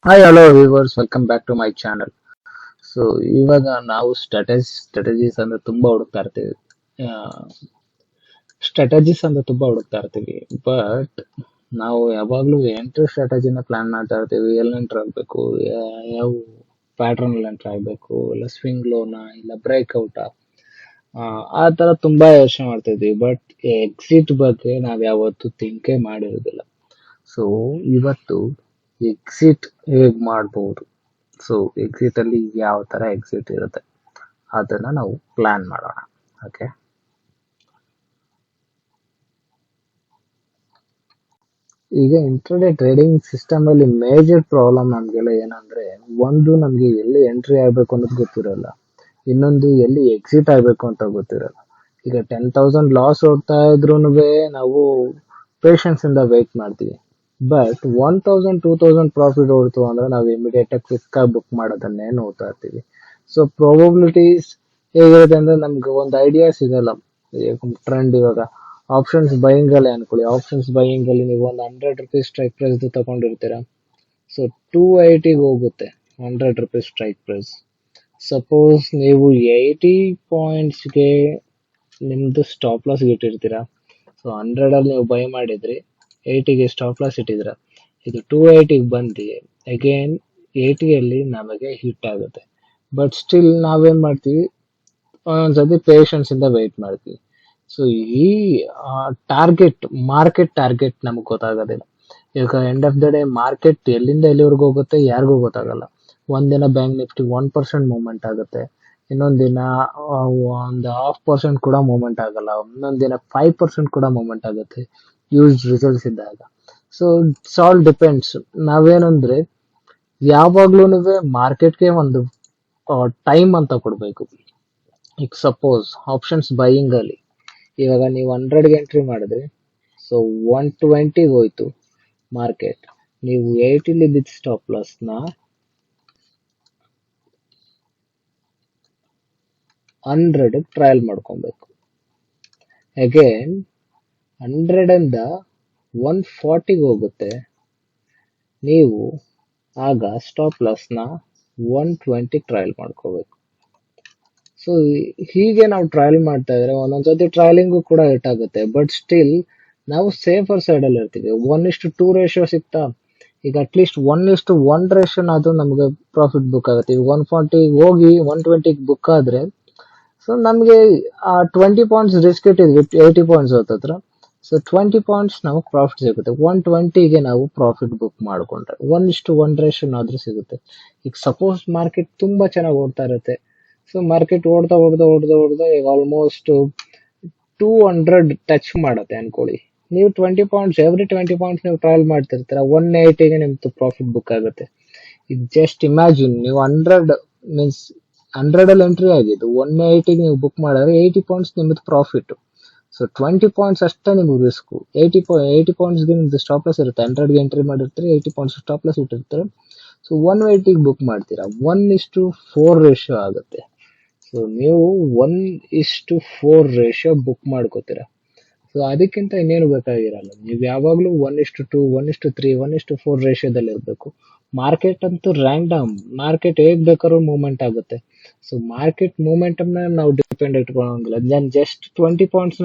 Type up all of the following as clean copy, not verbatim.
Hi hello viewers, welcome back to my channel. So ಇವಾಗ ನಾವು strategies ಅಂದ್ರೆ ತುಂಬಾ ಹುಡುಕ್ತಾ ಇರ್ತೀವಿ. ಸ್ಟ್ರಾಟಜೀಸ್ ಅಂದ್ರೆ ತುಂಬಾ ಹುಡುಕ್ತಾ ಇರ್ತೀವಿ. ಬಟ್ ನಾವು ಯಾವಾಗ್ಲೂ ಎಂಟ್ರಿ ಸ್ಟ್ರಾಟಜಿನ ಪ್ಲಾನ್ ಮಾಡ್ತಾ ಇರ್ತೀವಿ. ಎಲ್ಲಿ ಎಂಟ್ರ್ ಆಗ್ಬೇಕು, ಯಾವ ಪ್ಯಾಟ್ರನ್ ಅಲ್ಲಿ ಎಂಟ್ರ್ ಆಗ್ಬೇಕು, ಇಲ್ಲ ಸ್ವಿಂಗ್ ಲೋನ, ಇಲ್ಲ ಬ್ರೇಕ್ಔಟ್, ಆ ತರ ತುಂಬಾ ಯೋಚನೆ ಮಾಡ್ತಾ ಇದ್ವಿ. ಬಟ್ ಎಕ್ಸಿಟ್ ಬಗ್ಗೆ ನಾವ್ ಯಾವತ್ತೂ ಥಿಂಕೇ ಮಾಡಿರೋದಿಲ್ಲ. ಸೊ ಇವತ್ತು ಎಕ್ಸಿಟ್ ಹೇಗ್ ಮಾಡ್ಬೋದು, ಸೊ ಎಕ್ಸಿಟ್ ಅಲ್ಲಿ ಯಾವ ತರ ಎಕ್ಸಿಟ್ ಇರುತ್ತೆ ಅದನ್ನ ನಾವು ಪ್ಲಾನ್ ಮಾಡೋಣ. ಓಕೆ, ಈಗ ಇಂಟ್ರಾಡೇ ಟ್ರೇಡಿಂಗ್ ಸಿಸ್ಟಮ್ ಅಲ್ಲಿ ಮೇಜರ್ ಪ್ರಾಬ್ಲಮ್ ನಮ್ಗೆಲ್ಲ ಏನಂದ್ರೆ, ಒಂದು ನಮ್ಗೆ ಎಲ್ಲಿ ಎಂಟ್ರಿ ಆಗ್ಬೇಕು ಅನ್ನೋದು ಗೊತ್ತಿರಲ್ಲ, ಇನ್ನೊಂದು ಎಲ್ಲಿ ಎಕ್ಸಿಟ್ ಆಗ್ಬೇಕು ಅಂತ ಗೊತ್ತಿರಲ್ಲ. ಈಗ 10,000 ಲಾಸ್ ಓಡ್ತಾ ಇದ್ರು ನಾವು ಪೇಷನ್ಸ್ ಇಂದ ವೇಟ್ ಮಾಡ್ತೀವಿ. ಬಟ್ 1,000 2,000 ಪ್ರಾಫಿಟ್ ಓಡ್ತು ಅಂದ್ರೆ ನಾವು ಇಮಿಡಿಯೇಟ್ ಆಗಿ ಕ್ವಿಕ್ ಆಗಿ ಬುಕ್ ಮಾಡೋದನ್ನೇ ನೋಡ್ತಾ ಇರ್ತೀವಿ. ಸೊ ಪ್ರಾಬಬಿಲಿಟೀಸ್ ಹೇಗಿರುತ್ತೆ ಅಂದ್ರೆ ನಮ್ಗೆ ಒಂದು ಐಡಿಯಾ ಸಿಗಲ್ಲ. ಟ್ರೆಂಡ್ ಇವಾಗ ಆಪ್ಷನ್ಸ್ ಬೈಯಿಂಗ್ ಅಲ್ಲಿ ಅನ್ಕೊಳ್ಳಿ, ಆಪ್ಷನ್ಸ್ ಬೈಯಿಂಗ್ ಅಲ್ಲಿ ನೀವು ಒಂದು ₹100 ಸ್ಟ್ರೈಕ್ ಪ್ರೈಸ್ ತಗೊಂಡಿರ್ತೀರಾ. ಸೊ 280 ಹೋಗುತ್ತೆ ₹100 ಸ್ಟ್ರೈಕ್ ಪ್ರೈಸ್. ಸಪೋಸ್ ನೀವು 80 ಪಾಯಿಂಟ್ಸ್ಗೆ ನಿಮ್ದು ಸ್ಟಾಪ್ ಲಾಸ್ ಇಟ್ಟಿರ್ತೀರಾ. ಸೊ 100 ಅಲ್ಲಿ ನೀವು ಬೈ ಮಾಡಿದ್ರಿ, 80ಗೆ ಸ್ಟಾಪ್ ಲಾಸ್ ಇಟ್ಟಿದ್ರ, ಇದು 280 ಬಂದು ಅಗೇನ್ 80 ನಮಗೆ ಹಿಟ್ ಆಗುತ್ತೆ. ಬಟ್ ಸ್ಟಿಲ್ ನಾವೇನ್ ಮಾಡ್ತೀವಿ, ಒಂದೊಂದ್ಸತಿ ಪೇಷನ್ಸ್ ಇಂದ ವೆಯ್ಟ್ ಮಾಡ್ತೀವಿ. ಸೊ ಈ ಮಾರ್ಕೆಟ್ ಟಾರ್ಗೆಟ್ ನಮಗೆ ಗೊತ್ತಾಗೋದಿಲ್ಲ. ಈಗ end of the day market ಎಲ್ಲಿಂದ ಎಲ್ಲಿವರೆಗೂ ಹೋಗುತ್ತೆ ಯಾರಿಗೂ ಗೊತ್ತಾಗಲ್ಲ. ಒಂದಿನ ಬ್ಯಾಂಕ್ ನಿಫ್ಟಿ 1% ಮೂವ್ಮೆಂಟ್ ಆಗುತ್ತೆ, ಇನ್ನೊಂದ್ ದಿನ ಒಂದು 0.5% ಕೂಡ ಮೂವ್ಮೆಂಟ್ ಆಗಲ್ಲ, ಇನ್ನೊಂದ್ ದಿನ 5% ಕೂಡ ಮೂವ್ಮೆಂಟ್ ಆಗುತ್ತೆ ಯೂಸ್ ರಿಸಲ್ಟ್ಸ್ ಇದ್ದಾಗ. So it's all depends. ನಾವೇನಂದ್ರೆ ಯಾವಾಗ್ಲೂ ಮಾರ್ಕೆಟ್ಗೆ ಒಂದು ಟೈಮ್ ಅಂತ ಕೊಡ್ಬೇಕು. ಈಗ ಸಪೋಸ್ ಆಪ್ಷನ್ಸ್ ಬೈಯಿಂಗ್ ಅಲ್ಲಿ ಇವಾಗ ನೀವು 100ಗೆ ಎಂಟ್ರಿ ಮಾಡಿದ್ರೆ, ಸೊ 120 ಹೋಯ್ತು ಮಾರ್ಕೆಟ್, ನೀವು 80 ಇದ್ದಿದ್ದ ಸ್ಟಾಪ್ ಲಾಸ್ ನ 100 ಟ್ರಯಲ್ ಮಾಡ್ಕೊಬೇಕು. ಅಗೇನ್ 100 ಇಂದ 140 ಹೋಗುತ್ತೆ, ನೀವು ಆಗ ಸ್ಟಾಪ್ ಲಾಸ್ ನ 120 ಟ್ರಯಲ್ ಮಾಡ್ಕೋಬೇಕು. ಸೊ ಹೀಗೆ ನಾವು ಟ್ರಯಲ್ ಮಾಡ್ತಾ ಇದ್ರೆ ಒಂದೊಂದ್ಸತಿ ಟ್ರಯಲಿಂಗು ಕೂಡ ಹಿಟ್ ಆಗುತ್ತೆ. ಬಟ್ ಸ್ಟಿಲ್ ನಾವು ಸೇಫರ್ ಸೈಡ್ ಅಲ್ಲಿ ಇರ್ತೀವಿ. 1:2 ರೇಷಿಯೋ ಸಿಗ್ತಾ, ಈಗ ಅಟ್ಲೀಸ್ಟ್ 1:1 ರೇಷಿಯೋನಾದ್ರೂ ನಮಗೆ ಪ್ರಾಫಿಟ್ ಬುಕ್ ಆಗುತ್ತೆ. ಈಗ 140 ಹೋಗಿ 120 ಬುಕ್ ಆದ್ರೆ, ಸೊ ನಮಗೆ ಆ 20 ಪಾಯಿಂಟ್ಸ್ ರಿಸ್ಕ್ ಇಟ್ಟಿದ್ವಿ 80 ಪಾಯಿಂಟ್ಸ್ ಹತ್ರ. ಸೊ 20 ಪಾಯಿಂಟ್ಸ್ ನಾವು ಪ್ರಾಫಿಟ್ ಸಿಗುತ್ತೆ. 120ಗೆ ನಾವು ಪ್ರಾಫಿಟ್ ಬುಕ್ ಮಾಡ್ಕೊಂಡ್ರೆ 1:1 ರೇಷಿಯೋನಾದ್ರೂ ಸಿಗುತ್ತೆ. ಈಗ ಸಪೋಸ್ ಮಾರ್ಕೆಟ್ ತುಂಬಾ ಚೆನ್ನಾಗಿ ಓಡ್ತಾ ಇರುತ್ತೆ. ಸೊ ಮಾರ್ಕೆಟ್ ಓಡ್ತಾ ಈಗ ಆಲ್ಮೋಸ್ಟ್ 200 ಟಚ್ ಮಾಡುತ್ತೆ ಅನ್ಕೊಳ್ಳಿ. ನೀವು 20 ಪಾಯಿಂಟ್ಸ್ ಎವ್ರಿ 20 ಪಾಯಿಂಟ್ಸ್ ನೀವು ಟ್ರಯಲ್ ಮಾಡ್ತಿರ್ತೀರ, 180ಗೆ ನಿಮ್ದು ಪ್ರಾಫಿಟ್ ಬುಕ್ ಆಗುತ್ತೆ. ಈಗ ಜಸ್ಟ್ ಇಮ್ಯಾಜಿನ್, ನೀವು 100 ಮೀನ್ಸ್ 100 ಅಲ್ಲಿ ಎಂಟ್ರಿ ಆಗಿದ್ದು 180ಗೆ ನೀವು ಬುಕ್ ಮಾಡಿದ್ರೆ 80 ಪಾಯಿಂಟ್ಸ್ ನಿಮ್ದು ಪ್ರಾಫಿಟ್. ಸೊ 20 ಪಾಯಿಂಟ್ಸ್ ಅಷ್ಟೇ ನಿಮ್ಗೆ ರಿಸ್ಕ್. 80 ಪಾಯಿಂಟ್ಸ್ಗೆ ನಿಮ್ದು ಸ್ಟಾಪ್ ಲಾಸ್ ಇರುತ್ತೆ. 100ಗೆ ಎಂಟ್ರಿ ಮಾಡಿರ್ತೀರಿ, 80 ಪಾಯಿಂಟ್ಸ್ ಸ್ಟಾಪ್ ಲಾಸ್ ಇಟ್ಟಿರ್ತಾರೆ. ಸೊ 180ಗೆ ಬುಕ್ ಮಾಡ್ತೀರಾ, 1:4 ರೇಷಿಯೋ ಆಗುತ್ತೆ. ಸೊ ನೀವು 1:4 ರೇಷಿಯೋ ಬುಕ್ ಮಾಡ್ಕೋತೀರಾ. ಸೊ ಅದಕ್ಕಿಂತ ಇನ್ನೇನು ಬೇಕಾಗಿರಲ್ಲ. ನೀವು ಯಾವಾಗ್ಲೂ 1:2, 1:3, 1:4 ರೇಷಿಯೋದಲ್ಲಿ ಇರಬೇಕು. ಮಾರ್ಕೆಟ್ ಅಂತೂ ರ್ಯಾಂಡಮ್, ಮಾರ್ಕೆಟ್ ಹೇಗ್ ಬೇಕಾದ್ರೂ ಮೂವ್ಮೆಂಟ್ ಆಗುತ್ತೆ. ಸೊ ಮಾರ್ಕೆಟ್ ಮೂವ್ಮೆಂಟಮ್ ನಾವು ಡಿಪೆಂಡ್ ಇಟ್ಕೊಳ್ಳೋಂಗಿಲ್ಲ. ನಾನು ಜಸ್ಟ್ 20 ಪಾಯಿಂಟ್ಸ್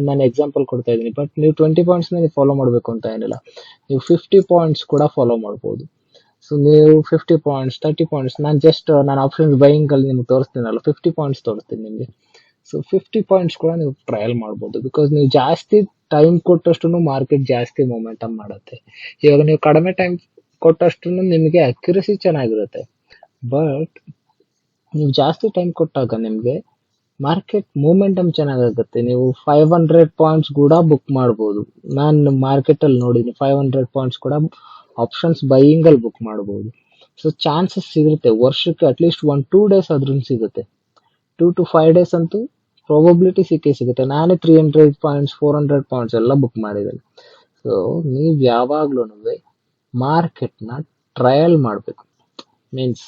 ನಾನು ಎಕ್ಸಾಂಪಲ್ ಕೊಡ್ತಾ ಇದ್ದೀನಿ. ಬಟ್ ನೀವು 20 ಪಾಯಿಂಟ್ಸ್ ನೀವು ಫಾಲೋ ಮಾಡಬೇಕು ಅಂತ ಏನಿಲ್ಲ, ನೀವು 50 ಪಾಯಿಂಟ್ಸ್ ಕೂಡ ಫಾಲೋ ಮಾಡ್ಬೋದು. ಸೊ ನೀವು 50 ಪಾಯಿಂಟ್ಸ್, 30 ಪಾಯಿಂಟ್ಸ್, ನಾನು ಆಪ್ಷನ್ ಬೈಯಿಂಗ್ ಅಲ್ಲಿ ನಿಮ್ಗೆ ತೋರಿಸ್ತೀನಲ್ಲ, 50 ಪಾಯಿಂಟ್ಸ್ ತೋರಿಸ್ತೀನಿ ನಿಮಗೆ. ಸೊ 50 ಪಾಯಿಂಟ್ಸ್ ಕೂಡ ನೀವು ಟ್ರಯಲ್ ಮಾಡ್ಬೋದು. ಬಿಕಾಸ್ ನೀವು ಜಾಸ್ತಿ ಟೈಮ್ ಕೊಟ್ಟಷ್ಟು ಮಾರ್ಕೆಟ್ ಜಾಸ್ತಿ ಮೊಮೆಂಟಮ್ ಮಾಡುತ್ತೆ. ಇವಾಗ ನೀವು ಕಡಿಮೆ ಟೈಮ್ ಕೊಟ್ಟಷ್ಟು ನಿಮಗೆ ಅಕ್ಯುರಸಿ ಚೆನ್ನಾಗಿರುತ್ತೆ. ಬಟ್ ನೀವು ಜಾಸ್ತಿ ಟೈಮ್ ಕೊಟ್ಟಾಗ ನಿಮಗೆ ಮಾರ್ಕೆಟ್ ಮೂಮೆಂಟಮ್ ಚೆನ್ನಾಗಾಗುತ್ತೆ. ನೀವು 500 ಪಾಯಿಂಟ್ಸ್ ಕೂಡ ಬುಕ್ ಮಾಡ್ಬೋದು. ನಾನು ಮಾರ್ಕೆಟ್ ಅಲ್ಲಿ ನೋಡಿದ್ದೀನಿ 500 ಪಾಯಿಂಟ್ಸ್ ಕೂಡ ಆಪ್ಷನ್ಸ್ ಬೈಯಿಂಗ್ ಅಲ್ಲಿ ಬುಕ್ ಮಾಡಬಹುದು. ಸೊ ಚಾನ್ಸಸ್ ಸಿಗುತ್ತೆ ವರ್ಷಕ್ಕೆ ಅಟ್ಲೀಸ್ಟ್ 1-2 ಡೇಸ್ ಆದ್ರೂ ಸಿಗುತ್ತೆ. 2 to 5 days ಅಂತೂ ಪ್ರಾಬಬಿಲಿಟಿ ಸಿಕ್ಕೇ ಸಿಗುತ್ತೆ. ನಾನೇ 300 ಪಾಯಿಂಟ್ಸ್ 400 ಪಾಯಿಂಟ್ಸ್ ಎಲ್ಲ ಬುಕ್ ಮಾಡಿದ್ದೇನೆ. ಸೊ ನೀವು ಯಾವಾಗ್ಲೂ ಮಾರ್ಕೆಟ್ ನ ಟ್ರಯಲ್ ಮಾಡಬೇಕು. ಮೀನ್ಸ್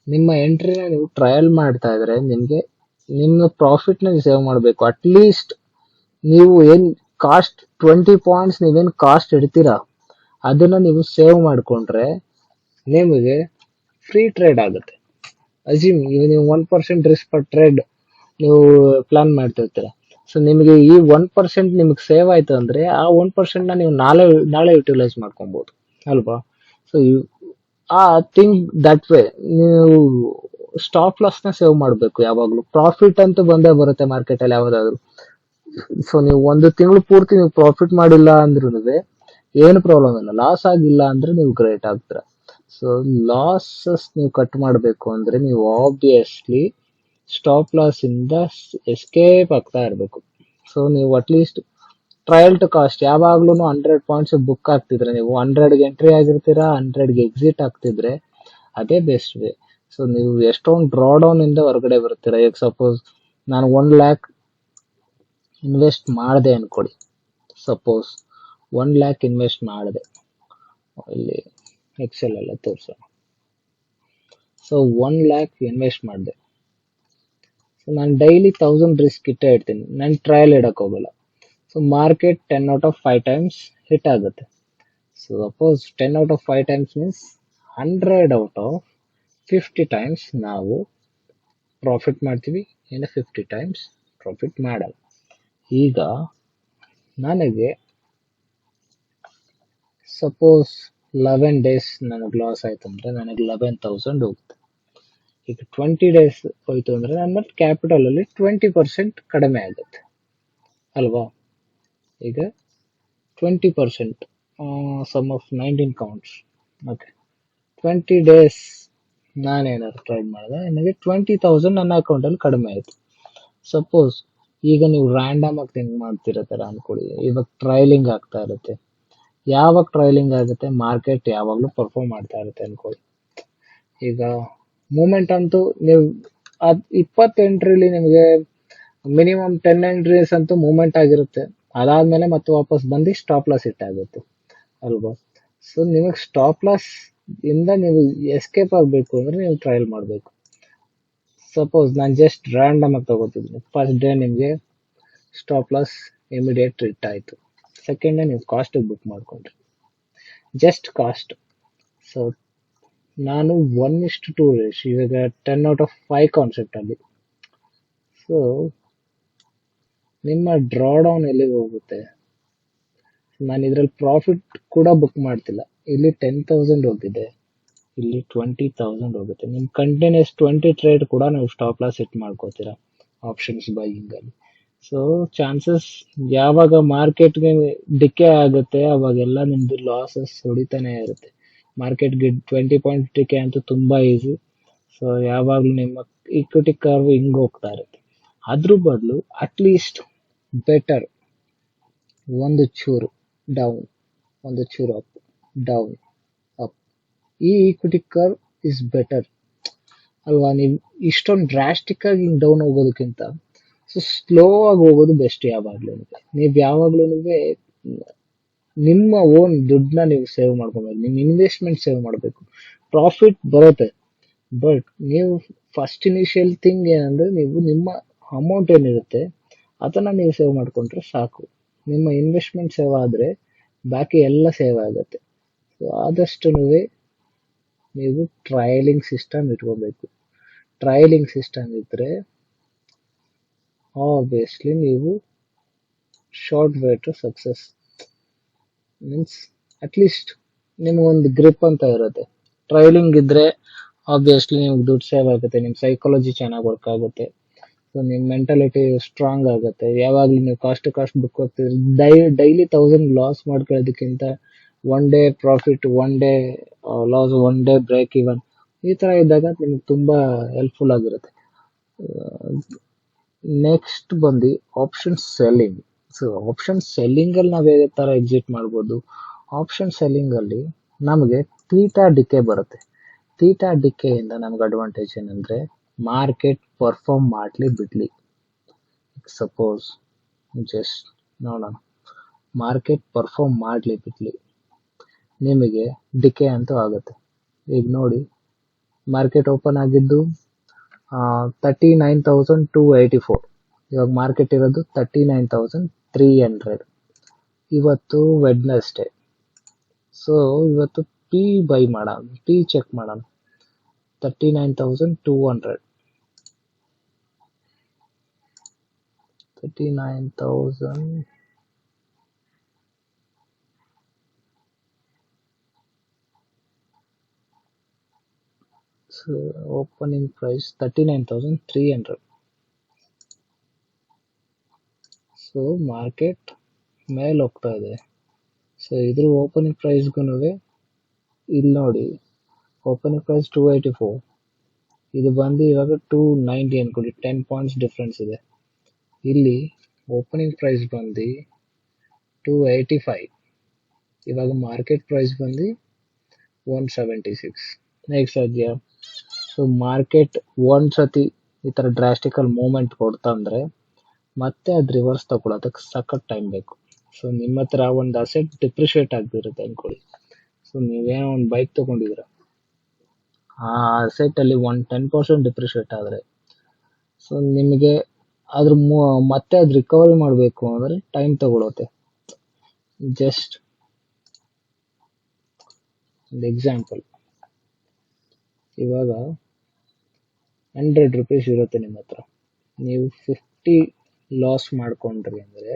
ನಿಮ್ಮ ಎಂಟ್ರಿನ ನೀವು ಟ್ರಯಲ್ ಮಾಡ್ತಾ ಇದ್ರೆ ನಿಮ್ಗೆ ನಿಮ್ಮ ಪ್ರಾಫಿಟ್ ನ ಸೇವ್ ಮಾಡಬೇಕು. ಅಟ್ಲೀಸ್ಟ್ ನೀವು ಏನ್ ಕಾಸ್ಟ್ 20 ಪಾಯಿಂಟ್ಸ್ ನೀವೇನ್ ಕಾಸ್ಟ್ ಇಡ್ತೀರಾ ಅದನ್ನ ನೀವು ಸೇವ್ ಮಾಡ್ಕೊಂಡ್ರೆ ನಿಮಗೆ ಫ್ರೀ ಟ್ರೇಡ್ ಆಗುತ್ತೆ. ಅಸ್ಯೂಮ್ ನೀವು 1% ರಿಸ್ಕ್ ಪರ್ ಟ್ರೇಡ್ ನೀವು ಪ್ಲಾನ್ ಮಾಡ್ತಿರ್ತೀರ. ಸೊ ನಿಮಗೆ ಈ 1% ನಿಮಗೆ ಸೇವ್ ಆಯ್ತು ಅಂದ್ರೆ ಆ 1% ನೀವು ನಾಳೆ ನಾಳೆ ಯುಟಿಲೈಸ್ ಮಾಡ್ಕೊಬಹುದು ಅಲ್ವಾ. ಸೊ ಆ ಥಿಂಕ್ ದಟ್ ವೇ ನೀವು ಸ್ಟಾಪ್ ಲಾಸ್ ನ ಸೇವ್ ಮಾಡಬೇಕು ಯಾವಾಗ್ಲೂ. ಪ್ರಾಫಿಟ್ ಅಂತೂ ಬಂದೇ ಬರುತ್ತೆ ಮಾರ್ಕೆಟ್ ಅಲ್ಲಿ ಯಾವ್ದಾದ್ರು. ಸೊ ನೀವು ಒಂದು ತಿಂಗಳು ಪೂರ್ತಿ ನೀವು ಪ್ರಾಫಿಟ್ ಮಾಡಿಲ್ಲ ಅಂದ್ರೂ ಏನು ಪ್ರಾಬ್ಲಮ್ ಇಲ್ಲ. ಲಾಸ್ ಆಗಿಲ್ಲ ಅಂದ್ರೆ ನೀವು ಗ್ರೇಟ್ ಆಗ್ತೀರ. ಸೊ ಲಾಸಸ್ ನೀವು ಕಟ್ ಮಾಡಬೇಕು ಅಂದ್ರೆ ನೀವು ಆಬ್ವಿಯಸ್ಲಿ ಸ್ಟಾಪ್ ಲಾಸ್ ಇಂದ ಎಸ್ಕೇಪ್ ಆಗ್ತಾ ಇರಬೇಕು. ಸೊ ನೀವು ಅಟ್ಲೀಸ್ಟ್ ಟ್ರಯಲ್ ಟು ಕಾಸ್ಟ್ ಯಾವಾಗ್ಲೂ 100 ಪಾಯಿಂಟ್ಸ್ ಬುಕ್ ಆಗ್ತಿದ್ರೆ ನೀವು 100ಗೆ ಎಂಟ್ರಿ ಆಗಿರ್ತೀರಾ, 100ಗೆ ಎಕ್ಸಿಟ್ ಆಗ್ತಿದ್ರೆ ಅದೇ ಬೆಸ್ಟ್ ವೇ. ಸೊ ನೀವು ಎಷ್ಟೊಂದು ಡ್ರಾ ಡೌನ್ ಇಂದ ಹೊರಗಡೆ ಬರ್ತೀರಾ. ಈಗ ಸಪೋಸ್ ನಾನು 1 lakh ಇನ್ವೆಸ್ಟ್ ಮಾಡಿದೆ ಅನ್ಕೊಡಿ. ಸಪೋಸ್ 1 lakh ಇನ್ವೆಸ್ಟ್ ಮಾಡಿದೆ, ಇಲ್ಲಿ ಎಕ್ಸೆಲ್ ಎಲ್ಲ ತೋರಿಸೋಣ. ಸೊ 1 lakh ಇನ್ವೆಸ್ಟ್ ಮಾಡಿದೆ. ಸೊ ನಾನು ಡೈಲಿ 1000 ರಿಸ್ಕ್ ಇಟ್ಟೇ ಇಡ್ತೀನಿ, ನಾನು ಟ್ರಯಲ್ ಇಡಕ್ ಹೋಗಲ್ಲ. So market 10 out of 5 times hit ಆಗುತ್ತೆ. So suppose 10 out of 5 times means 100 out of 50 times ನಾವು ಪ್ರಾಫಿಟ್ ಮಾಡ್ತೀವಿ, ಇನ್ನು 50 times ಪ್ರಾಫಿಟ್ ಮಾಡಲ್ಲ. ಈಗ ನನಗೆ ಸಪೋಸ್ 11 days ನನಗೆ ಲಾಸ್ ಆಯ್ತು ಅಂದ್ರೆ ನನಗೆ 11,000 ಹೋಗುತ್ತೆ. ಈಗ 20 days ಹೋಯ್ತು ಅಂದ್ರೆ ನನ್ನ ಕ್ಯಾಪಿಟಲ್ ಅಲ್ಲಿ 20% ಕಡಿಮೆ ಆಗುತ್ತೆ ಅಲ್ವಾ. ಈಗ 20% sum of 19 counts. Okay, 20 days ನಾನೇನಾದ್ರು ಟ್ರೈ ಮಾಡಿದೆ, ನನಗೆ 20,000 ನನ್ನ ಅಕೌಂಟಲ್ಲಿ ಕಡಿಮೆ ಆಯಿತು. ಸಪೋಸ್ ಈಗ ನೀವು ರ್ಯಾಂಡಮ್ ಆಗಿ ಥಿಂಕ್ ಮಾಡ್ತಿರತ್ತರ ಅನ್ಕೊಳ್ಳಿ. ಇವಾಗ ಟ್ರೈಲಿಂಗ್ ಆಗ್ತಾ ಇರುತ್ತೆ. ಯಾವಾಗ ಟ್ರೈಲಿಂಗ್ ಆಗುತ್ತೆ, ಮಾರ್ಕೆಟ್ ಯಾವಾಗಲೂ ಪರ್ಫಾರ್ಮ್ ಮಾಡ್ತಾ ಇರುತ್ತೆ ಅನ್ಕೊಳ್ಳಿ. ಈಗ ಮೂಮೆಂಟ್ ಅಂತೂ ನೀವು 20 ಎಂಟ್ರಿಲಿ ನಿಮಗೆ ಮಿನಿಮಮ್ 10 ಎಂಟ್ರೀಸ್ ಅಂತೂ ಮೂವ್ಮೆಂಟ್ ಆಗಿರುತ್ತೆ. ಅದಾದ್ಮೇಲೆ ಮತ್ತೆ ವಾಪಸ್ ಬಂದು ಸ್ಟಾಪ್ ಲಾಸ್ ಹಿಟ್ ಆಗುತ್ತೆ ಅಲ್ವಾ. ಸೊ ನಿಮಗೆ ಸ್ಟಾಪ್ ಲಾಸ್ ಇಂದ ನೀವು ಎಸ್ಕೇಪ್ ಆಗಬೇಕು ಅಂದ್ರೆ ನೀವು ಟ್ರಯಲ್ ಮಾಡಬೇಕು. ಸಪೋಸ್ ನಾನು ಜಸ್ಟ್ ರ್ಯಾಂಡಮ್ ಆಗಿ ತಗೋತಿದ್ದೀನಿ. ಫಸ್ಟ್ ಡೇ ನಿಮಗೆ ಸ್ಟಾಪ್ ಲಾಸ್ ಇಮಿಡಿಯೇಟ್ ಹಿಟ್ ಆಯಿತು. ಸೆಕೆಂಡ್ ಡೇ ನೀವು ಕಾಸ್ಟಿಗೆ ಬುಕ್ ಮಾಡ್ಕೊಂಡ್ರಿ, ಜಸ್ಟ್ ಕಾಸ್ಟ್. ಸೊ ನಾನು 1:2 ರೇಷ್ ಇವಾಗ 10 out of 5 ಕಾನ್ಸೆಪ್ಟ್ ಅಲ್ಲಿ. ಸೊ ನಿಮ್ಮ ಡ್ರಾ ಡೌನ್ ಎಲ್ಲಿಗೆ ಹೋಗುತ್ತೆ. ನಾನು ಇದ್ರಲ್ಲಿ ಪ್ರಾಫಿಟ್ ಕೂಡ ಬುಕ್ ಮಾಡ್ತಿಲ್ಲ. ಇಲ್ಲಿ 10,000 ಹೋಗಿದೆ, ಇಲ್ಲಿ 20,000 ಹೋಗುತ್ತೆ. ನಿಮ್ ಕಂಟಿನ್ಯೂಸ್ 20 ಟ್ರೇಡ್ ಕೂಡ ನೀವು ಸ್ಟಾಪ್ ಲಾಸ್ ಸೆಟ್ ಮಾಡ್ಕೋತೀರಾ ಆಪ್ಷನ್ಸ್ ಬೈಯಿಂಗ್ ಅಲ್ಲಿ. ಸೊ ಚಾನ್ಸಸ್ ಯಾವಾಗ ಮಾರ್ಕೆಟ್ಗೆ ಡಿಕೆ ಆಗುತ್ತೆ ಅವಾಗೆಲ್ಲ ನಿಮ್ದು ಲಾಸಸ್ ಹೊಡಿತಾನೆ ಇರುತ್ತೆ. ಮಾರ್ಕೆಟ್ಗೆ 20 ಪಾಯಿಂಟ್ ಡಿಕೆ ಅಂತೂ ತುಂಬಾ ಈಸಿ. ಸೊ ಯಾವಾಗ್ಲೂ ನಿಮ್ಮ ಇಕ್ವಿಟಿ ಕರ್ವ್ ಹಿಂಗ್ ಹೋಗ್ತಾ ಇರುತ್ತೆ. ಅದ್ರ ಬದಲು ಅಟ್ಲೀಸ್ಟ್ ಬೆಟರ್ ಒಂದು ಚೂರು ಡೌನ್, ಒಂದು ಚೂರು ಅಪ್, ಡೌನ್, ಅಪ್. ಈ ಈಕ್ವಿಟಿ ಕರ್ವ್ ಇಸ್ ಬೆಟರ್ ಅಲ್ವಾ. ನೀವು ಇಷ್ಟೊಂದು ಡ್ರಾಸ್ಟಿಕ್ ಆಗಿ ಹಿಂಗ್ ಡೌನ್ ಹೋಗೋದಕ್ಕಿಂತ ಸೊ ಸ್ಲೋ ಆಗಿ ಹೋಗೋದು ಬೆಸ್ಟ್ ಯಾವಾಗ್ಲೂ. ನೀವು ಯಾವಾಗ್ಲೂ ನಿಮ್ಮ ಓನ್ ದುಡ್ಡನ್ನ ನೀವು ಸೇವ್ ಮಾಡ್ಕೊಬೇಕು, ನಿಮ್ಮ ಇನ್ವೆಸ್ಟ್ಮೆಂಟ್ ಸೇವ್ ಮಾಡಬೇಕು. ಪ್ರಾಫಿಟ್ ಬರುತ್ತೆ, ಬಟ್ ನೀವು ಫಸ್ಟ್ ಇನಿಷಿಯಲ್ ಥಿಂಗ್ ಏನಂದ್ರೆ ನೀವು ನಿಮ್ಮ ಅಮೌಂಟ್ ಏನಿರುತ್ತೆ ಅದನ್ನ ನೀವು ಸೇವ್ ಮಾಡ್ಕೊಂಡ್ರೆ ಸಾಕು. ನಿಮ್ಮ ಇನ್ವೆಸ್ಟ್ಮೆಂಟ್ ಸೇವ್ ಆದ್ರೆ ಬಾಕಿ ಎಲ್ಲ ಸೇವ್ ಆಗುತ್ತೆ. ಸೊ ಆದಷ್ಟು ನೀವು ಟ್ರಯಲಿಂಗ್ ಸಿಸ್ಟಮ್ ಇಟ್ಕೋಬೇಕು. ಟ್ರಯಲಿಂಗ್ ಸಿಸ್ಟಮ್ ಇದ್ರೆ ಆಬ್ವಿಯಸ್ಲಿ ನೀವು short way to success means at least ನಿಮ್ಗೊಂದು ಗ್ರಿಪ್ ಅಂತ ಇರುತ್ತೆ. ಟ್ರೈಲಿಂಗ್ ಇದ್ರೆ ಆಬ್ವಿಯಸ್ಲಿ ನಿಮ್ಗೆ ದುಡ್ಡು ಸೇವ್ ಆಗುತ್ತೆ, ನಿಮ್ ಸೈಕಾಲಜಿ ಚೆನ್ನಾಗಿ ವರ್ಕ್ ಆಗುತ್ತೆ. ಸೊ ನಿಮ್ ಮೆಂಟಾಲಿಟಿ ಸ್ಟ್ರಾಂಗ್ ಆಗುತ್ತೆ. ಯಾವಾಗ್ಲೂ ನೀವು ಕಾಸ್ಟ್ ಟು ಕಾಸ್ಟ್ ಬುಕ್ ಹೋಗ್ತಿದ್ರೆ ಡೈಲಿ 1000 ಲಾಸ್ ಮಾಡ್ಕೊಳ್ಳೋದಕ್ಕಿಂತ 1 day profit, 1 day loss, 1 day break even ಈ ತರ ಇದ್ದಾಗ ನಿಮ್ಗೆ ತುಂಬಾ ಹೆಲ್ಪ್ಫುಲ್ ಆಗಿರುತ್ತೆ. ನೆಕ್ಸ್ಟ್ ಬಂದು option selling. So option selling ಅಲ್ಲಿ ನಾವ್ ಯಾವ ತರ ಎಕ್ಸಿಟ್ ಮಾಡ್ಬೋದು. ಆಪ್ಷನ್ ಸೆಲ್ಲಿಂಗ್ ಅಲ್ಲಿ ನಮಗೆ ಥೀಟಾ ಡಿಕೆ ಬರುತ್ತೆ. ಥೀಟಾ ಡಿಕೆ ಇಂದ ನಮ್ಗೆ ಅಡ್ವಾಂಟೇಜ್ ಏನಂದ್ರೆ ಮಾರ್ಕೆಟ್ ಪರ್ಫಾರ್ಮ್ ಮಾಡ್ಲಿ ಬಿಡ್ಲಿ. ಸಪೋಸ್ ಜಸ್ಟ್ ನೋಡೋಣ, ಮಾರ್ಕೆಟ್ ಪರ್ಫಾರ್ಮ್ ಮಾಡ್ಲಿ ಬಿಡ್ಲಿ ನಿಮಗೆ ಡಿಕೆ ಅಂತೂ ಆಗುತ್ತೆ. ಈಗ ನೋಡಿ, ಮಾರ್ಕೆಟ್ ಓಪನ್ ಆಗಿದ್ದು 39,284. ಇವಾಗ ಮಾರ್ಕೆಟ್ ಇರೋದು 39,300. ಇವತ್ತು ವೆಡ್ನೆಸ್ಡೇ. ಸೊ ಇವತ್ತು ಪಿ ಬೈ ಮಾಡೋಣ, ಪಿ ಚೆಕ್ ಮಾಡೋಣ. 39,200, 39,000. So opening price 39,300. So market ಮೇಲೆ ಹೋಗ್ತಾ ಇದೆ. ಸೊ ಇದ್ರ ಓಪನಿಂಗ್ ಪ್ರೈಸ್ಗೂ ಇಲ್ಲಿ ನೋಡಿ, ಓಪನಿಂಗ್ ಪ್ರೈಸ್ 284, ಇದು ಬಂದು ಇವಾಗ 290 ಅನ್ಕೊಳ್ಳಿ, 10 ಪಾಯಿಂಟ್ಸ್ ಡಿಫ್ರೆನ್ಸ್ ಇದೆ. ಇಲ್ಲಿ ಓಪನಿಂಗ್ ಪ್ರೈಸ್ ಬಂದು 285, ಇವಾಗ ಮಾರ್ಕೆಟ್ ಪ್ರೈಸ್ ಬಂದು 176. ಹೇಗೆ ಸಾಧ್ಯ? ಸೊ ಮಾರ್ಕೆಟ್ ಒಂದ್ಸತಿ ಈ ತರ ಡ್ರಾಸ್ಟಿಕಲ್ ಮೂವ್ಮೆಂಟ್ ಕೊಡ್ತಾ ಅಂದ್ರೆ ಮತ್ತೆ ಅದು ರಿವರ್ಸ್ ತಗೊಳ್ಳೋದಕ್ಕೆ ಸಖತ್ ಟೈಮ್ ಬೇಕು. ಸೊ ನಿಮ್ಮ ಹತ್ರ ಒಂದು ಅಸೆಟ್ ಡಿಪ್ರಿಷಿಯೇಟ್ ಆಗ್ತಿರುತ್ತೆ ಅನ್ಕೊಳ್ಳಿ. ಸೊ ನೀವೇನೋ ಒಂದು ಬೈಕ್ ತಗೊಂಡಿದ್ರ, ಆ ಅಸೆಟ್ ಅಲ್ಲಿ 10% ಡಿಪ್ರಿಷಿಯೇಟ್ ಆದ್ರೆ ಸೊ ನಿಮಗೆ ಅದ್ರ ಮತ್ತೆ ಅದು ರಿಕವರಿ ಮಾಡಬೇಕು ಅಂದ್ರೆ ಟೈಮ್ ತಗೊಳುತ್ತೆ. ಜಸ್ಟ್ ಒಂದು ಎಕ್ಸಾಂಪಲ್, ಇವಾಗ 100 ರೂಪೀಸ್ ಇರುತ್ತೆ ನಿಮ್ಮ ಹತ್ರ, ನೀವು 50 ಲಾಸ್ ಮಾಡ್ಕೊಂಡ್ರಿ ಅಂದ್ರೆ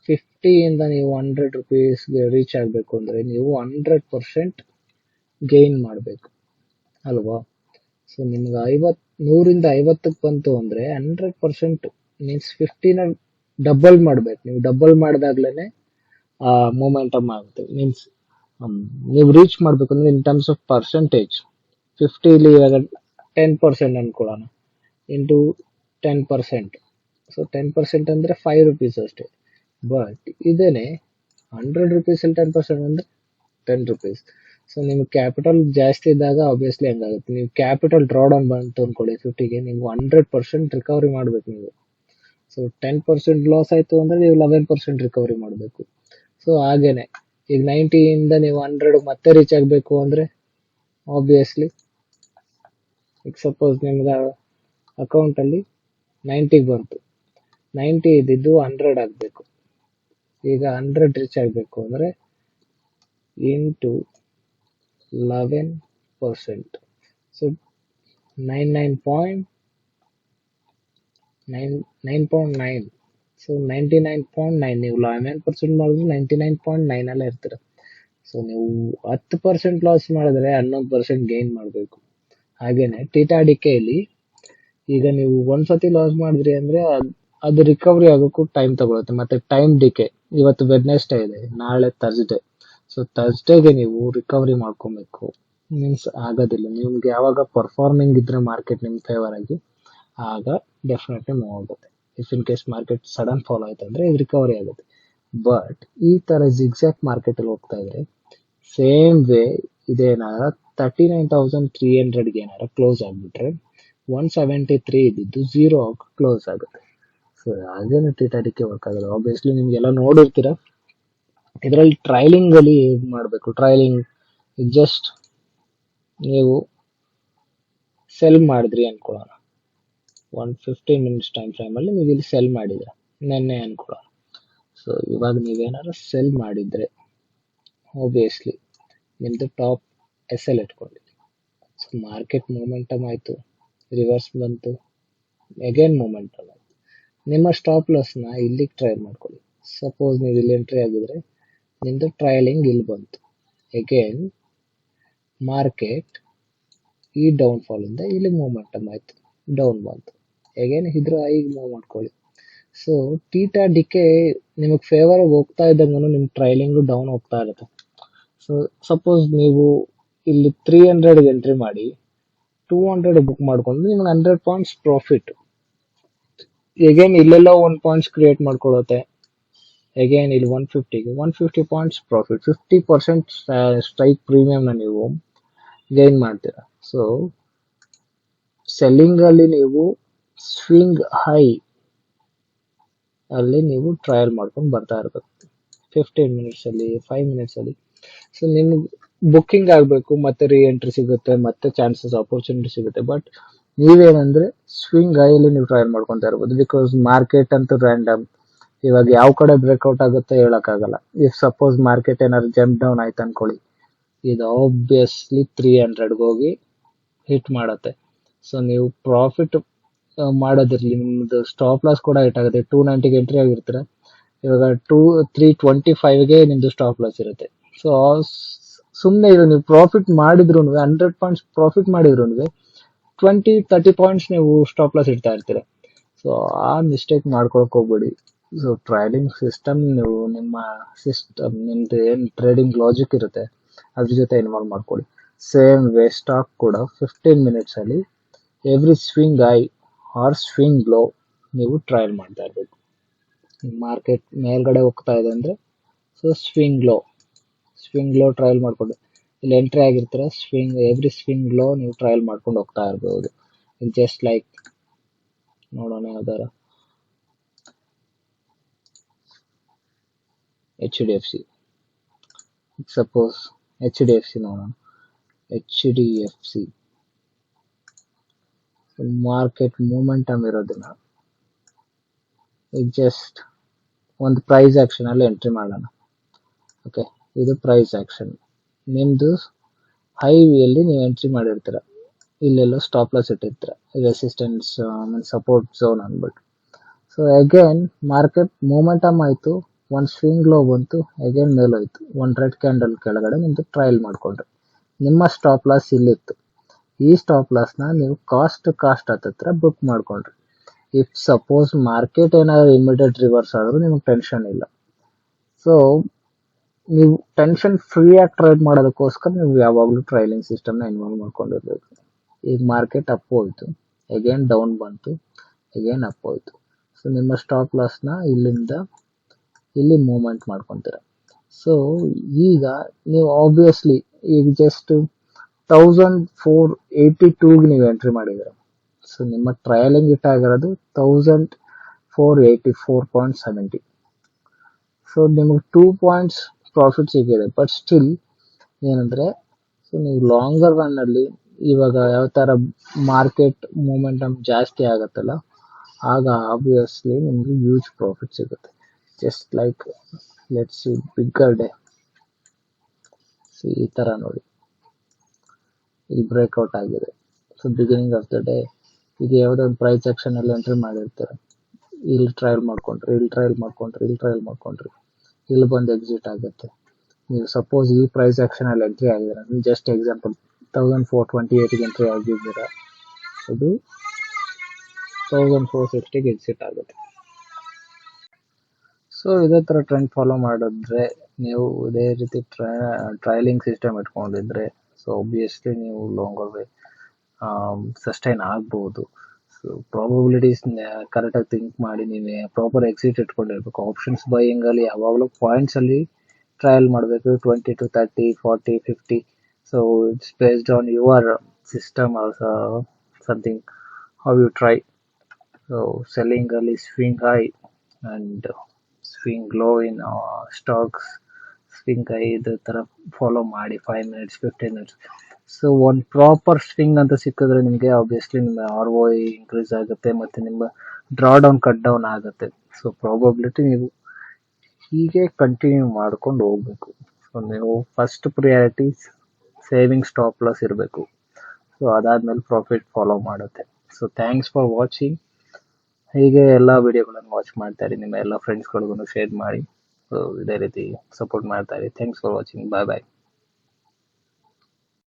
50 ಇಂದ ನೀವು 100 ರೂಪೀಸ್ಗೆ ರೀಚ್ ಆಗಬೇಕು ಅಂದ್ರೆ ನೀವು 100% ಗೈನ್ ಮಾಡಬೇಕು ಅಲ್ವಾ? ಸೊ ನಿಮ್ಗೆ 100ರಿಂದ 50ಕ್ಕೆ ಬಂತು ಅಂದ್ರೆ 100% ಮೀನ್ಸ್ 50ನ ಡಬಲ್ ಮಾಡ್ಬೇಕು. ನೀವು ಡಬಲ್ ಮಾಡಿದಾಗ್ಲೇನೆ ಮೊಮೆಂಟಮ್ ಆಗುತ್ತೆ. ಮೀನ್ಸ್ ನೀವು ರೀಚ್ ಮಾಡ್ಬೇಕು ಅಂದ್ರೆ ಇನ್ ಟರ್ಮ್ಸ್ ಆಫ್ ಪರ್ಸೆಂಟೇಜ್ 50 ಇವಾಗ 10% ಅನ್ಕೊಳ್ಳೋಣ, ಇಂಟು 10%. ಸೊ 10% ಅಂದ್ರೆ 5 ರೂಪೀಸ್ ಅಷ್ಟೇ. ಬಟ್ ಇದೇನೆ 100 ರೂಪೀಸ್ ಅಲ್ಲಿ 10% ಅಂದ್ರೆ 10 ರೂಪೀಸ್. ಸೊ ನಿಮ್ಗೆ ಕ್ಯಾಪಿಟಲ್ ಜಾಸ್ತಿ ಇದ್ದಾಗ ಆಬ್ವಿಯಸ್ಲಿ ಹಂಗಾಗುತ್ತೆ. ನೀವು ಕ್ಯಾಪಿಟಲ್ ಡ್ರಾ ಡೌನ್ ಬಂತು ಅನ್ಕೊಳ್ಳಿ 50ಗೆ, ನೀವು 100% ರಿಕವರಿ ಮಾಡ್ಬೇಕು ನೀವು. ಸೊ 10% ಲಾಸ್ ಆಯ್ತು ಅಂದ್ರೆ ನೀವು 11% ರಿಕವರಿ ಮಾಡಬೇಕು. ಸೊ ಹಾಗೇನೆ ಈಗ 90 ಇಂದ ನೀವು 100 ಮತ್ತೆ ರೀಚ್ ಆಗಬೇಕು ಅಂದ್ರೆ ಆಬ್ವಿಯಸ್ಲಿ, ಈಗ ಸಪೋಸ್ ನಿಮ್ಗೆ ಅಕೌಂಟ್ ಅಲ್ಲಿ 90 ಬಂತು, 90 ಇದ್ದಿದ್ದು 100 ಆಗಬೇಕು. ಈಗ 100 ರೀಚ್ ಆಗಬೇಕು ಅಂದ್ರೆ ಇಂಟು 11%. ಸೊ 9.9. ಸೊ 99.9 ನೀವು 11% ಮಾಡಿದ್ರೆ 99.9 ಅಲ್ಲೇ ಇರ್ತೀರ. ಸೊ ನೀವು 10% ಲಾಸ್ ಮಾಡಿದ್ರೆ 11% ಗೈನ್ ಮಾಡಬೇಕು. ಹಾಗೇನೆ ಟೀಟಾ ಡಿಕೆಯಲ್ಲಿ ಈಗ ನೀವು ಒಂದ್ಸತಿ ಲಾಸ್ ಮಾಡಿದ್ರಿ ಅಂದ್ರೆ ಅದು ರಿಕವರಿ ಆಗೋಕ್ಕೂ ಟೈಮ್ ತಗೊಳುತ್ತೆ. ಮತ್ತೆ ಟೈಮ್ ಡಿಕೆ, ಇವತ್ತು ವೆಡ್ನೆಸ್ಡೇ ಇದೆ, ನಾಳೆ ಥರ್ಸ್ಡೇ. ಸೊ ಥರ್ಸ್ಡೇಗೆ ನೀವು ರಿಕವರಿ ಮಾಡ್ಕೊಬೇಕು. ಮೀನ್ಸ್ ಆಗೋದಿಲ್ಲ. ನಿಮ್ಗೆ ಯಾವಾಗ ಪರ್ಫಾರ್ಮಿಂಗ್ ಇದ್ರೆ ಮಾರ್ಕೆಟ್ ನಿಮ್ ಫೇವರ್ ಆಗಿ, ಆಗ ಡೆಫಿನೆಟ್ಲಿ ಮೂವ್ ಆಗುತ್ತೆ. If in case market sudden follow ಆಯ್ತು ಅಂದ್ರೆ ಇದು ರಿಕವರಿ ಆಗುತ್ತೆ. ಬಟ್ ಈ ತರ ಜಿಗ್ಜಾಕ್ ಮಾರ್ಕೆಟ್ ಅಲ್ಲಿ ಹೋಗ್ತಾ ಇದ್ರೆ ಸೇಮ್ ವೇ ಇದೇನಾರ 39,300ಗೆ ಏನಾರ ಕ್ಲೋಸ್ ಆಗ್ಬಿಟ್ರೆ 173 ಇದ್ದಿದ್ದು 0 ಕ್ಲೋಸ್ ಆಗುತ್ತೆ. ಸೊ ಹಾಗೇನೆ ಟೀಟಾಡಿಕೆ ವರ್ಕ್ ಆಗೋದು. ಆಬ್ವಿಯಸ್ಲಿ ನಿಮ್ಗೆಲ್ಲ ನೋಡಿರ್ತೀರ. ಇದರಲ್ಲಿ ಟ್ರೈಲಿಂಗ್ ಅಲ್ಲಿ ಹೇಗ್ ಮಾಡಬೇಕು, ಟ್ರೈಲಿಂಗ್ ಜಸ್ಟ್ ನೀವು ಸೆಲ್ ಮಾಡಿದ್ರಿ ಅನ್ಕೊಳ್ಳೋಣ, 15 ಮಿನಿಟ್ಸ್ ಟೈಮ್ ಫ್ರೇಮ್ ಅಲ್ಲಿ ನೀವು ಇಲ್ಲಿ ಸೆಲ್ ಮಾಡಿದ್ರೆ ನೆನ್ನೆ ಅನ್ಕೊಳ್ಳೋಣ. ಸೊ ಇವಾಗ ನೀವೇನಾದ್ರು ಸೆಲ್ ಮಾಡಿದ್ರೆ ಆಬ್ವಿಯಸ್ಲಿ ನಿಮ್ದು ಟಾಪ್ ಎಸ್ ಎಲ್ ಇಟ್ಕೊಂಡಿರಿ. ಸೊ ಮಾರ್ಕೆಟ್ ಮೂಮೆಂಟಮ್ ಆಯ್ತು, ರಿವರ್ಸ್ ಬಂತು, ಅಗೇನ್ ಮೂಮೆಂಟಮ್ ಆಯ್ತು, ನಿಮ್ಮ ಸ್ಟಾಪ್ ಲಾಸ್ನ ಇಲ್ಲಿಗೆ ಟ್ರೈ ಮಾಡ್ಕೊಳ್ಳಿ. ಸಪೋಸ್ ನೀವು ಇಲ್ಲಿ ಎಂಟ್ರಿ ಆಗಿದ್ರೆ ನಿಮ್ದು ಟ್ರಯಲಿಂಗ್ ಇಲ್ಲಿ ಬಂತು, ಅಗೇನ್ ಮಾರ್ಕೆಟ್ ಈ ಡೌನ್ ಫಾಲ್ ಇಂದ ಇಲ್ಲಿ ಮೂಮೆಂಟಮ್ ಆಯ್ತು, ಡೌನ್ ಬಂತು, ಅಗೇನ್ ಇದ್ರ ಐಗೆ ಮೂವ್ ಮಾಡ್ಕೊಳ್ಳಿ. ಸೊ ಟೀಟಾ ಡಿಕೆ ನಿಮಗೆ ಫೇವರ್ ಹೋಗ್ತಾ ಇದ್ದಂಗೂ ನಿಮ್ ಟ್ರೈಲಿಂಗು ಡೌನ್ ಹೋಗ್ತಾ ಇರುತ್ತೆ. ಸೊ ಸಪೋಸ್ ನೀವು ಇಲ್ಲಿ 300 ಎಂಟ್ರಿ ಮಾಡಿ 200 ಬುಕ್ ಮಾಡ್ಕೊಂಡು ನಿಮ್ಗೆ 100 ಪಾಯಿಂಟ್ಸ್ ಪ್ರಾಫಿಟ್. ಅಗೇನ್ ಇಲ್ಲೆಲ್ಲ 1 ಪಾಯಿಂಟ್ಸ್ ಕ್ರಿಯೇಟ್ ಮಾಡ್ಕೊಳ್ಳುತ್ತೆ, ಅಗೇನ್ ಇಲ್ಲಿ 150ಗೆ 150 ಪಾಯಿಂಟ್ಸ್ ಪ್ರಾಫಿಟ್, 50% ಸ್ಟ್ರೈಕ್ ಪ್ರೀಮಿಯಂನ ನೀವು ಗೈನ್ ಮಾಡ್ತೀರಾ. ಸೊ ಸೆಲ್ಲಿಂಗ್ ಅಲ್ಲಿ ನೀವು ಸ್ವಿಂಗ್ ಹೈ ಅಲ್ಲಿ ನೀವು ಟ್ರಯಲ್ ಮಾಡ್ಕೊಂಡು ಬರ್ತಾ ಇರ್ಬೇಕು 15 ಮಿನಿಟ್ಸ್ ಅಲ್ಲಿ, 5 ಮಿನಿಟ್ಸ್ ಅಲ್ಲಿ. ಸೊ ನಿಮ್ಗೆ ಬುಕ್ಕಿಂಗ್ ಆಗಬೇಕು, ಮತ್ತೆ ರೀ ಎಂಟ್ರಿ ಸಿಗುತ್ತೆ, ಮತ್ತೆ ಚಾನ್ಸಸ್ ಆಪರ್ಚುನಿಟಿ ಸಿಗುತ್ತೆ. ಬಟ್ ನೀವೇನಂದ್ರೆ ಸ್ವಿಂಗ್ ಹೈ ಅಲ್ಲಿ ನೀವು ಟ್ರಯಲ್ ಮಾಡ್ಕೊಂತ ಇರ್ಬೋದು. ಬಿಕಾಸ್ ಮಾರ್ಕೆಟ್ ಅಂತೂ ರ್ಯಾಂಡಮ್, ಇವಾಗ ಯಾವ ಕಡೆ ಬ್ರೇಕ್ಔಟ್ ಆಗುತ್ತೆ ಹೇಳಕ್ಕಾಗಲ್ಲ. ಇಫ್ ಸಪೋಸ್ ಮಾರ್ಕೆಟ್ ಏನಾದ್ರು ಜಂಪ್ ಡೌನ್ ಆಯ್ತು ಅನ್ಕೊಳ್ಳಿ, ಇದು ಆಬ್ವಿಯಸ್ಲಿ 300ಗೆ ಹೋಗಿ ಹಿಟ್ ಮಾಡತ್ತೆ. ಸೊ ನೀವು ಪ್ರಾಫಿಟ್ ಮಾಡೋದಿರ್ಲಿ, ನಿಮ್ದು ಸ್ಟಾಪ್ ಲಾಸ್ ಕೂಡ ಹಿಟ್ ಆಗುತ್ತೆ. 290ಗೆ ಎಂಟ್ರಿ ಆಗಿರ್ತೀರ, ಇವಾಗ 325ಗೆ ನಿಮ್ದು ಸ್ಟಾಪ್ ಲಾಸ್ ಇರುತ್ತೆ. ಸೊ ಸುಮ್ಮನೆ ಇದು ನೀವು ಪ್ರಾಫಿಟ್ ಮಾಡಿದ್ರು 100 ಪಾಯಿಂಟ್ಸ್ ಪ್ರಾಫಿಟ್ ಮಾಡಿದ್ರು 20-30 ಪಾಯಿಂಟ್ಸ್ ನೀವು ಸ್ಟಾಪ್ ಲಾಸ್ ಇಡ್ತಾ ಇರ್ತೀರ. ಸೊ ಆ ಮಿಸ್ಟೇಕ್ ಮಾಡ್ಕೊಳಕ್ ಹೋಗ್ಬೇಡಿ. ಸೊ ಟ್ರೇಡಿಂಗ್ ಸಿಸ್ಟಮ್ ನೀವು ನಿಮ್ಮ ಸಿಸ್ಟಮ್ ನಿಮ್ದು ಏನ್ ಟ್ರೇಡಿಂಗ್ ಲಾಜಿಕ್ ಇರುತ್ತೆ ಅದ್ರ ಜೊತೆ ಇನ್ವಾಲ್ವ್ ಮಾಡ್ಕೊಳ್ಳಿ. ಸೇಮ್ ವೇ ಸ್ಟಾಕ್ ಕೂಡ 15 minutes ಅಲ್ಲಿ every swing high or swing low ನೀವು ಟ್ರಯಲ್ ಮಾಡ್ತಾ ಇರ್ಬೇಕು. ಮಾರ್ಕೆಟ್ ಮೇಲ್ಗಡೆ ಹೋಗ್ತಾ ಇದೆ ಅಂದ್ರೆ ಸೊ ಸ್ವಿಂಗ್ ಲೋ ಟ್ರಯಲ್ ಮಾಡ್ಕೊಂಡು ಇಲ್ಲಿ ಎಂಟ್ರಿ ಆಗಿರ್ತೀರ, ಎವ್ರಿ ಸ್ವಿಂಗ್ ಲೋ ನೀವು ಟ್ರಯಲ್ ಮಾಡ್ಕೊಂಡು ಹೋಗ್ತಾ ಇರ್ಬೋದು. ಜಸ್ಟ್ ಲೈಕ್ ನೋಡೋಣ ಯಾವ್ದಾರ HDFC, ಸಪೋಸ್ HDFC ನೋಡೋಣ. HDFC ಮಾರ್ಕೆಟ್ ಮೂಮೆಂಟಮ್ ಇರೋದಿಲ್ಲ, ಜಸ್ಟ್ ಒಂದು ಪ್ರೈಸ್ ಆಕ್ಷನ್ ಅಲ್ಲಿ ಎಂಟ್ರಿ ಮಾಡೋಣ. ಓಕೆ, ಇದು ಪ್ರೈಸ್ ಆಕ್ಷನ್. ನಿಮ್ದು ಹೈವಿಯಲ್ಲಿ ನೀವು ಎಂಟ್ರಿ ಮಾಡಿರ್ತೀರ, ಇಲ್ಲೆಲ್ಲ ಸ್ಟಾಪ್ ಲಾಸ್ ಇಟ್ಟಿರ್ತೀರ, ರೆಸಿಸ್ಟೆನ್ಸ್ ಸಪೋರ್ಟ್ ಝೋನ್ ಅಂದ್ಬಿಟ್ಟು. ಸೊ ಅಗೇನ್ ಮಾರ್ಕೆಟ್ ಮೂಮೆಂಟಮ್ ಆಯ್ತು, ಒಂದು ಸ್ವಿಂಗ್ ಲೋ ಬಂತು, ಅಗೇನ್ ಮೇಲೋಯ್ತು, ಒಂದು ರೆಡ್ ಕ್ಯಾಂಡಲ್ ಕೆಳಗಡೆ ನಿಮ್ದು ಟ್ರಯಲ್ ಮಾಡ್ಕೊಂಡ್ರಿ. ನಿಮ್ಮ ಸ್ಟಾಪ್ ಲಾಸ್ ಇಲ್ಲಿತ್ತು. ಈ ಸ್ಟಾಪ್ ಲಾಸ್ ನ ನೀವು ಕಾಸ್ಟ್ ಹತ್ತತ್ರ ಬುಕ್ ಮಾಡ್ಕೊಂಡ್ರಿ. ಇಫ್ ಸಪೋಸ್ ಮಾರ್ಕೆಟ್ ಏನಾದ್ರು ಇಮಿಡಿಯೇಟ್ ರಿವರ್ಸ್ ಆದ್ರೂ ನಿಮ್ಗೆ ಟೆನ್ಷನ್ ಇಲ್ಲ. ಸೊ ನೀವು ಟೆನ್ಷನ್ ಫ್ರೀ ಆಗಿ ಟ್ರೇಡ್ ಮಾಡೋದಕ್ಕೋಸ್ಕರ ನೀವು ಯಾವಾಗಲೂ ಟ್ರೈಲಿಂಗ್ ಸಿಸ್ಟಮ್ನ ಇನ್ವಾಲ್ವ್ ಮಾಡ್ಕೊಂಡಿರ್ಬೇಕು. ಈಗ ಮಾರ್ಕೆಟ್ ಅಪ್ ಹೋಯ್ತು, ಅಗೇನ್ ಡೌನ್ ಬಂತು, ಅಗೇನ್ ಅಪ್ ಹೋಯ್ತು. ಸೊ ನಿಮ್ಮ ಸ್ಟಾಪ್ ಲಾಸ್ನ ಇಲ್ಲಿಂದ ಇಲ್ಲಿ ಮೂವ್ಮೆಂಟ್ ಮಾಡ್ಕೊತೀರ. ಸೊ ಈಗ ನೀವು ಆಬ್ವಿಯಸ್ಲಿ ಈಗ ಜಸ್ಟ್ 1482ಗೆ ನೀವು ಎಂಟ್ರಿ ಮಾಡಿದ್ದೀರ. ಸೊ ನಿಮ್ಮ ಟ್ರಯಲಿಂಗ್ ಹಿಟ್ ಆಗಿರೋದು 1484.70. ಸೊ ನಿಮಗೆ 2 ಪಾಯಿಂಟ್ಸ್ ಪ್ರಾಫಿಟ್ ಸಿಕ್ಕಿದೆ. ಬಟ್ ಸ್ಟಿಲ್ ಏನಂದ್ರೆ, ಸೊ ನೀವು ಲಾಂಗರ್ ರನ್ ಅಲ್ಲಿ ಇವಾಗ ಯಾವ ತರ ಮಾರ್ಕೆಟ್ ಮೂಮೆಂಟಮ್ ಜಾಸ್ತಿ ಆಗತ್ತಲ್ಲ, ಆಗ ಆಬ್ವಿಯಸ್ಲಿ ನಿಮ್ಗೆ ಹ್ಯೂಜ್ ಪ್ರಾಫಿಟ್ ಸಿಗುತ್ತೆ. Just like let's see bigger day. ಈ ತರ ನೋಡಿ, ಇಲ್ಲಿ ಬ್ರೇಕ್ಔಟ್ ಆಗಿದೆ. So beginning of the day ಈಗ ಯಾವುದೋ ಒಂದು ಪ್ರೈಸ್ ಆಕ್ಷನ್ ಅಲ್ಲಿ ಎಂಟ್ರಿ ಮಾಡಿರ್ತಾರೆ, ಇಲ್ಲಿ ಟ್ರಯಲ್ ಮಾಡ್ಕೊಂಡ್ರಿ, ಇಲ್ಲಿ ಬಂದು ಎಕ್ಸಿಟ್ ಆಗುತ್ತೆ. ನೀವು ಸಪೋಸ್ ಈ ಪ್ರೈಸ್ ಆಕ್ಷನ್ ಅಲ್ಲಿ ಎಂಟ್ರಿ ಆಗಿದ್ದೀರಾ, ನೀವು ಜಸ್ಟ್ ಎಕ್ಸಾಂಪಲ್ 1428ಗೆ ಎಂಟ್ರಿ ಆಗಿದ್ದೀರಾ, ಅದು 1460ಗೆ ಎಕ್ಸಿಟ್ ಆಗುತ್ತೆ. ಸೊ ಇದೇ ತರ ಟ್ರೆಂಡ್ ಫಾಲೋ ಮಾಡಿದ್ರೆ, ನೀವು ಇದೇ ರೀತಿ ಟ್ರಯಲಿಂಗ್ ಸಿಸ್ಟಮ್ ಇಟ್ಕೊಂಡಿದ್ರೆ, ಸೊ ಆಬ್ವಿಯಸ್ಲಿ ನೀವು ಲಾಂಗರ್ ವೇ ಸಸ್ಟೈನ್ ಆಗ್ಬಹುದು. ಸೊ ಪ್ರಾಬಬಿಲಿಟೀಸ್ ಕರೆಕ್ಟಾಗಿ ಥಿಂಕ್ ಮಾಡಿ ನೀವು ಪ್ರಾಪರ್ ಎಕ್ಸಿಟ್ ಇಟ್ಕೊಂಡಿರ್ಬೇಕು. ಆಪ್ಷನ್ಸ್ ಬೈಯಿಂಗ್ ಅಲ್ಲಿ ಯಾವಾಗಲೂ ಪಾಯಿಂಟ್ಸ್ ಅಲ್ಲಿ ಟ್ರಯಲ್ ಮಾಡಬೇಕು, 20 to 30, 40, 50. So it's based on your system or something how you try. So selling ಅಲ್ಲಿ swing high and swing low in stocks, swing high ಇದೇ ತರ ಫಾಲೋ ಮಾಡಿ 5 minutes 15 minutes. ಸೊ ಒಂದು proper swing ಅಂತ ಸಿಕ್ಕಿದ್ರೆ ನಿಮಗೆ ಆಬ್ವಿಯಸ್ಲಿ ನಿಮ್ಮ ROI ಇನ್ಕ್ರೀಸ್ ಆಗುತ್ತೆ, ಮತ್ತೆ ನಿಮ್ಮ ಡ್ರಾ ಡೌನ್ ಕಟ್ ಡೌನ್ ಆಗುತ್ತೆ. ಸೊ ಪ್ರಾಬಬಿಲಿಟಿ ನೀವು ಹೀಗೆ ಕಂಟಿನ್ಯೂ ಮಾಡ್ಕೊಂಡು ಹೋಗ್ಬೇಕು. ಸೊ ನೀವು first priority saving stop loss ಇರಬೇಕು. ಸೊ ಅದಾದ್ಮೇಲೆ ಪ್ರಾಫಿಟ್ ಫಾಲೋ ಮಾಡುತ್ತೆ. So thanks for watching. ಹೀಗೆ ಎಲ್ಲ ವಿಡಿಯೋಗಳನ್ನು ವಾಚ್ ಮಾಡ್ತಾ ಇರಿ, ನಿಮ್ಮ ಎಲ್ಲ ಫ್ರೆಂಡ್ಸ್ಗಳಿಗೂ ಶೇರ್ ಮಾಡಿ. ಸೊ ಇದೇ ರೀತಿ ಸಪೋರ್ಟ್ ಮಾಡ್ತಾ ಇರಿ. Thanks for watching. Bye bye.